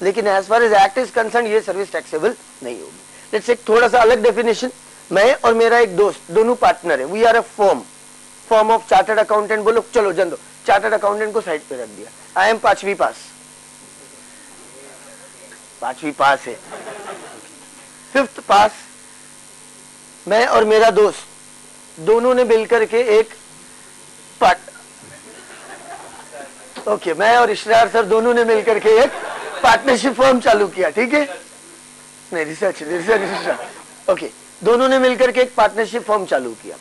लेकिन as far as act is concern ये service taxable नहीं होगी। लेट्स एक थोड़ा सा अलग डेफिनेशन, मैं और मेरा एक दोस्त दोनों पार्टनर है, we are a form of chartered accountant. बोलो चलो जन दो, चार्टर्ड अकाउंटेंट को साइड पे रख दिया, आई एम 5वीं पास, 5वीं पास है, 5th पास, मैं और मेरा दोस्त दोनों ने मिलकर के एक ओके मैं और इशरार सर दोनों ने मिलकर के एक पार्टनरशिप फर्म चालू किया, ठीक है, नहीं रिसर्च ओके, दोनों ने मिलकर के एक पार्टनरशिप फर्म चालू किया।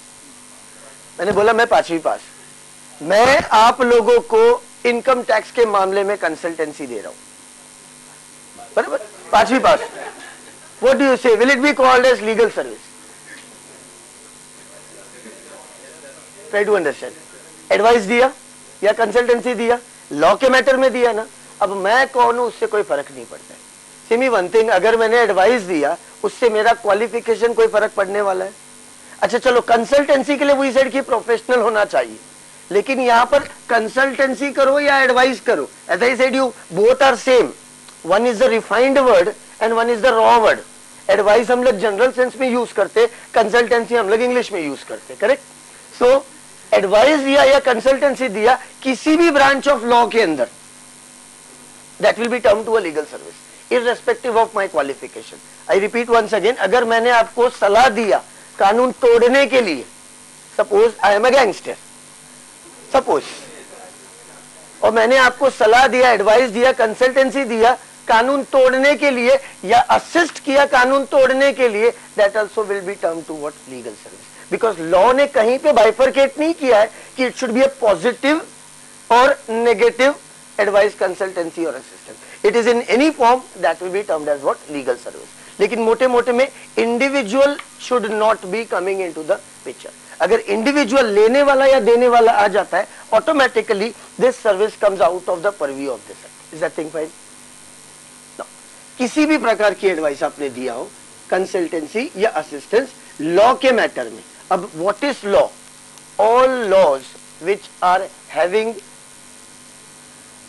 मैंने बोला मैं 5वीं पास, मैं आप लोगों को इनकम टैक्स के मामले में कंसल्टेंसी दे रहा हूं, बराबर, 5वीं पास, what do you say, will it be called as legal service? Try to understand, advice दिया या कंसल्टेंसी दिया, लॉ के मैटर में दिया ना, अब मैं कौन हूं उससे कोई फर्क नहीं पड़ता है। सिमी वन थिंग, अगर मैंने एडवाइस दिया उससे मेरा क्वालिफिकेशन कोई फर्क पड़ने वाला है? अच्छा चलो, कंसल्टेंसी के लिए वही सेड कि प्रोफेशनल होना चाहिए, लेकिन यहां पर कंसल्टेंसी करो या एडवाइस करो, as I said you both are same, one is the refined word and one is the raw word. Advice हम लोग जनरल सेंस में यूज करते, कंसल्टेंसी हम लोग इंग्लिश में यूज करते, करेक्ट? सो एडवाइस दिया या कंसल्टेंसी दिया किसी भी ब्रांच ऑफ लॉ के अंदर, that will be term to a legal service irrespective of my qualification. I repeat once again, अगर मैंने आपको सलाह दिया कानून तोड़ने के लिए, suppose I am a gangster, suppose, और मैंने आपको सलाह दिया, एडवाइस दिया, कंसल्टेंसी दिया कानून तोड़ने के लिए या असिस्ट किया कानून तोड़ने के लिए, that also will be termed to what? Legal service. Because law ने कहीं पे bifurcate नहीं किया है कि it should be a positive और negative advice, consultancy और assistance. It is in any form that will be termed as what? Legal service. लेकिन मोटे मोटे में individual should not be coming into the picture. अगर individual लेने वाला या देने वाला आ जाता है, automatically this service comes out of the purview of this act. Is that thing fine? No. किसी भी प्रकार की एडवाइस आपने दिया हो, कंसल्टेंसी या असिस्टेंस लॉ के मैटर में, अब what is law? All laws which are having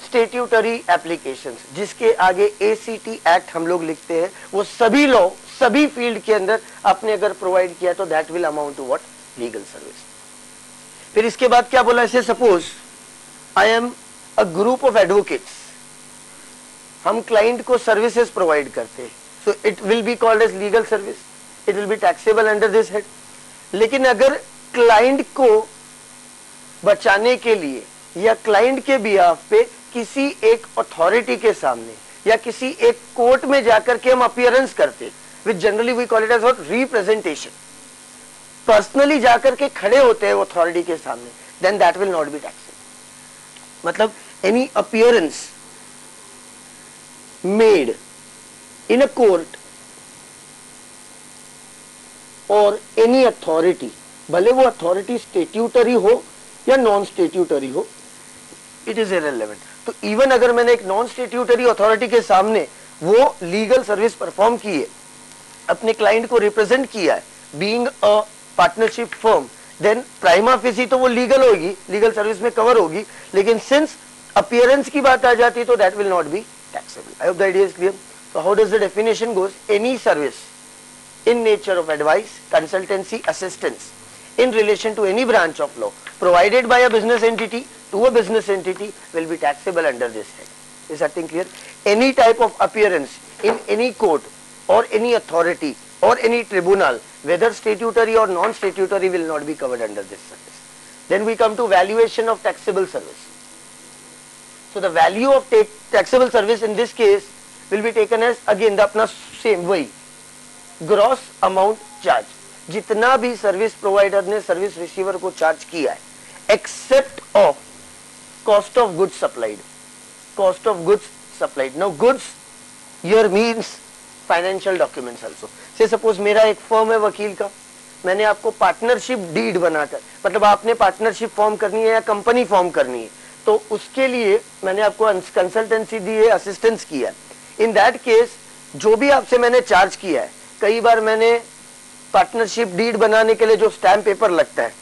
statutory applications, जिसके आगे ACT एक्ट हम लोग लिखते हैं, वो सभी लॉ सभी फील्ड के अंदर आपने अगर प्रोवाइड किया तो that will amount to what? Legal service. फिर इसके बाद क्या बोला? ऐसे suppose I am a group of advocates, हम क्लाइंट को सर्विसेज प्रोवाइड करते हैं, so it will be called as legal service, it will be taxable under this head. लेकिन अगर क्लाइंट को बचाने के लिए या क्लाइंट के बिहाफ पे किसी एक अथॉरिटी के सामने या किसी एक कोर्ट में जाकर के हम अपीयरेंस करते, which generally we call it as what? Representation, personally जाकर के खड़े होते हैं अथॉरिटी के सामने, then that will not be taxable. मतलब any appearance made in a court और एनी अथॉरिटी, भले वो अथॉरिटी स्टेट्यूटरी हो या नॉन स्टेट्यूटरी हो, इट इज इररिलेवेंट। तो इवन अगर मैंने एक नॉन स्टेट्यूटरी अथॉरिटी के सामने वो लीगल सर्विस परफॉर्म की है, अपने क्लाइंट को रिप्रेजेंट किया है, being a partnership firm, then prima facie तो वो लीगल होगी, लीगल सर्विस में कवर होगी, लेकिन सिंस अपीयरेंस की बात आ जाती है तो that will not be taxable. I hope the idea is clear. So how does the definition goes? Any service in nature of advice, consultancy, assistance in relation to any branch of law provided by a business entity to a business entity will be taxable under this head. Is that thing clear? Any type of appearance in any court or any authority or any tribunal, whether statutory or non-statutory, will not be covered under this service. Then we come to valuation of taxable service. So the value of taxable service in this case will be taken as again the अपना same way gross amount charge, जितना भी service provider ने service receiver को charge किया है, except of cost of goods supplied, cost of goods supplied. Now goods here means financial documents also. से suppose मेरा एक फर्म है वकील का, मैंने आपको पार्टनरशिप डीड बनाकर, मतलब आपने पार्टनरशिप फॉर्म करनी है या कंपनी फॉर्म करनी है, तो उसके लिए मैंने आपको कंसल्टेंसी दी है, असिस्टेंस किया है। इन दैट केस जो भी आपसे मैंने चार्ज किया है, कई बार मैंने पार्टनरशिप डीड बनाने के लिए जो स्टैम्प पेपर लगता है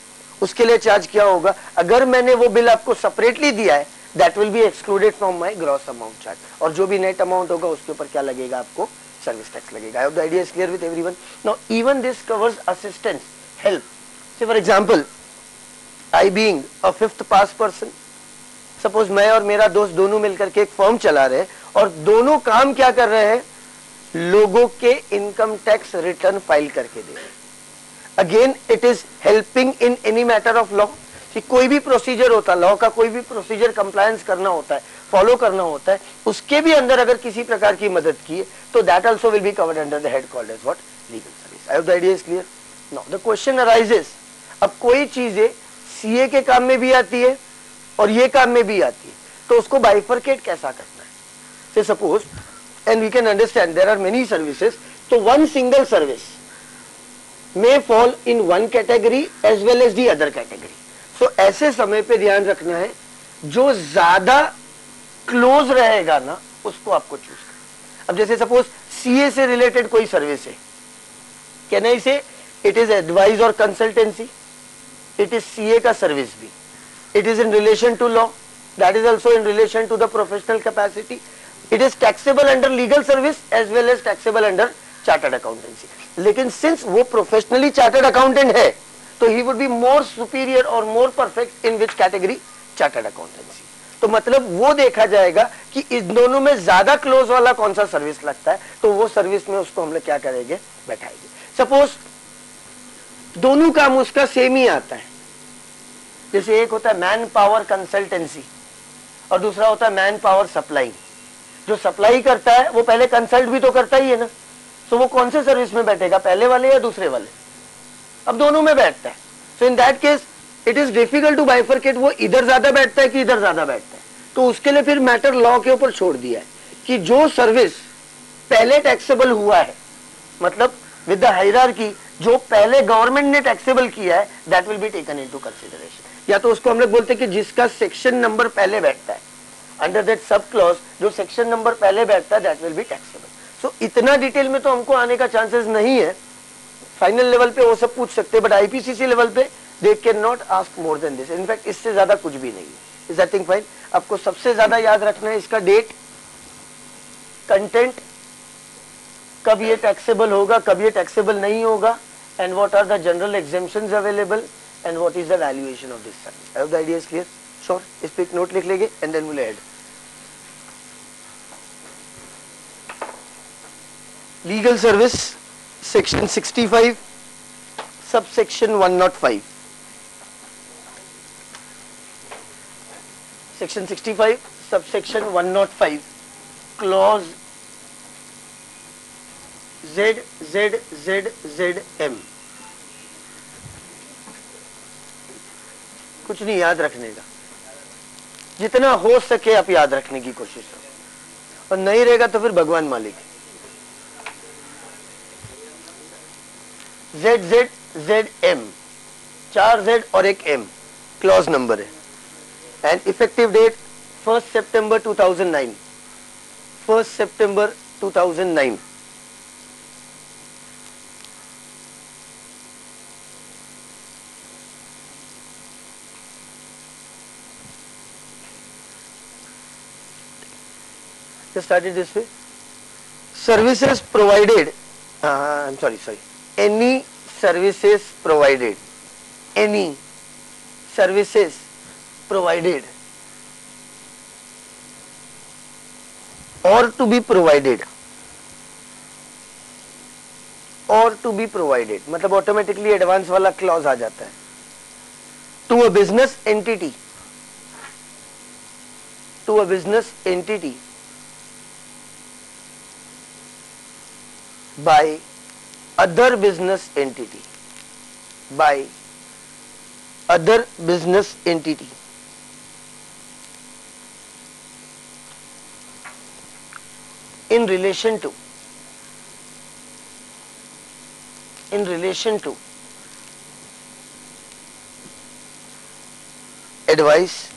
उसके लिए चार्ज किया होगा, अगर मैंने वो बिल आपको सेपरेटली दिया है that will be excluded from my gross amount chart, और जो भी नेट अमाउंट होगा उसके ऊपर क्या लगेगा, आपको सर्विस टैक्स लगेगा. I hope the idea is clear with everyone. Now even this covers assistance, help. Say for example, I being a 5th pass person, suppose मैं और मेरा दोस्त दोनों मिलकर के एक फर्म चला रहे हैं और दोनों काम क्या कर रहे हैं, लोगों के इनकम टैक्स रिटर्न फाइल करके दे रहे हैं. Again it is helping in any matter of law, कि कोई भी प्रोसीजर होता है लॉ का, कोई भी प्रोसीजर कंप्लायंस करना होता है, फॉलो करना होता है, उसके भी अंदर अगर किसी प्रकार की मदद की है तो that also will be covered under the head called as what, legal service. I hope the idea is clear. Now the question arises, अब कोई चीजें सीए के काम में भी आती है और ये काम में भी आती है, तो उसको बाइफरकेट कैसा करना है. Say suppose, and we can understand there are many services, तो one single service may fall in one category as well as the other category. So ऐसे समय पे ध्यान रखना है, जो ज्यादा क्लोज रहेगा ना उसको आपको चूज करना. अब जैसे सपोज सीए से रिलेटेड कोई सर्विस है, can I say it is advice और कंसल्टेंसी, इट इज सीए का सर्विस भी, it is in relation to law, that is also in relation to the professional capacity, it is taxable under legal service as well as taxable under chartered accountancy. लेकिन since वो professionally chartered accountant है, तो he would be more superior और more perfect in which category, chartered accountancy. तो मतलब वो देखा जाएगा कि इन दोनों में ज्यादा क्लोज वाला कौन सा सर्विस लगता है, तो वो सर्विस में उसको हम लोग क्या करेंगे, बैठाएंगे. सपोज दोनों काम उसका सेम ही आता है, जैसे एक होता है मैन पावर कंसल्टेंसी और दूसरा होता है मैन पावर सप्लाई. जो सप्लाई करता है वो पहले कंसल्ट भी तो करता ही है ना, तो वो कौन से सर्विस में बैठेगा, पहले वाले या दूसरे वाले. अब दोनों में बैठता है. So in that case it is difficult to bifurcate, वो इधर ज्यादा बैठता है कि इधर ज्यादा बैठता है. तो उसके लिए फिर मैटर लॉ के ऊपर छोड़ दिया है कि जो सर्विस पहले टैक्सेबल हुआ है, मतलब विद द हायरार्की, जो पहले गवर्नमेंट ने टैक्सेबल किया है, that will be taken into consideration. या तो उसको हम लोग बोलते हैं कि जिसका सेक्शन नंबर पहले बैठता है, अंडर दैट सब क्लॉज जो सेक्शन नंबर पहले बैठता है, दैट विल बी टैक्सेबल. तो इतना डिटेल में तो हमको आने का चांसेस नहीं है. फाइनल लेवल पे वो सब पूछ सकते हैं, बट आईपीसीसी लेवल पे they can not ask more than this. In fact इससे ज्यादा कुछ भी नहीं है. Is that thing fine. आपको सबसे ज्यादा याद रखना है इसका डेट, कंटेंट, कब ये टैक्सेबल होगा, कब ये टैक्सेबल नहीं होगा, and what are the general exemptions available, and what is the valuation of this service. I hope the idea is clear. Sure. इस पे एक नोट लिख लेंगे and then will add. Legal service, section 65, subsection 105. Section 65, subsection 105, clause ZZZZM. कुछ नहीं याद रखने का, जितना हो सके आप याद रखने की कोशिश करो, और नहीं रहेगा तो फिर भगवान मालिक. ZZZM, 4 Z और एक M क्लॉज नंबर है. एंड इफेक्टिव डेट 1 सितंबर 2009. 1 सितंबर 2009. Just started this way. Services provided. I'm sorry. Any services provided, any services provided or to be provided, or to be provided मतलब ऑटोमेटिकली एडवांस वाला clause आ जाता है. To a business entity, to a business entity by other business entity, by other business entity in relation to advice,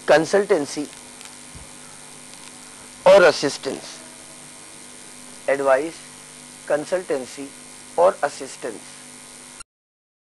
consultancy or assistance. Advice, consultancy or assistance